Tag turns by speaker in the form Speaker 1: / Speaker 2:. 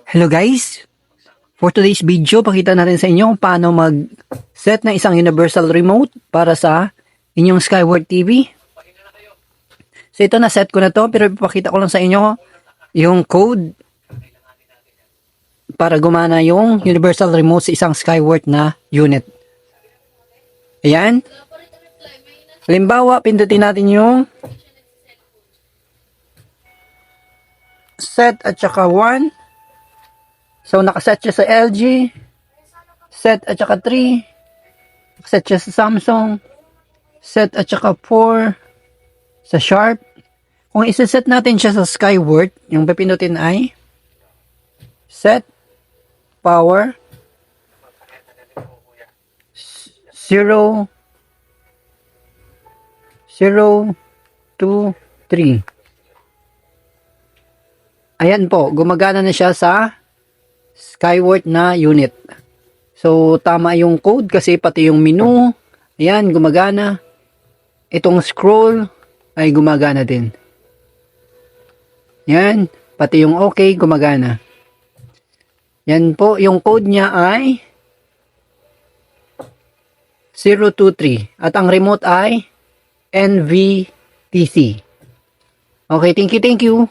Speaker 1: Hello guys! For today's video, pakita natin sa inyo kung paano mag-set ng isang universal remote para sa inyong Skyward TV. So ito, na-set ko na to, pero ipapakita ko lang sa inyo yung code para gumana yung universal remote sa isang Skyward na unit. Ayan. Halimbawa, pindutin natin yung set at saka 1. So, nakaset siya sa LG. Set at saka 3. Nakaset siya sa Samsung. Set at saka 4. Sa Sharp. Kung isa-set natin siya sa Skyward, yung pipindutin ay set power 0 0 2 3. Ayan po, gumagana na siya sa Skyward na unit. So, tama yung code kasi pati yung menu, ayan, gumagana. Itong scroll ay gumagana din. Yan, pati yung OK, gumagana. Yan po, yung code niya ay 023. At ang remote ay NVTC. Okay, thank you, thank you.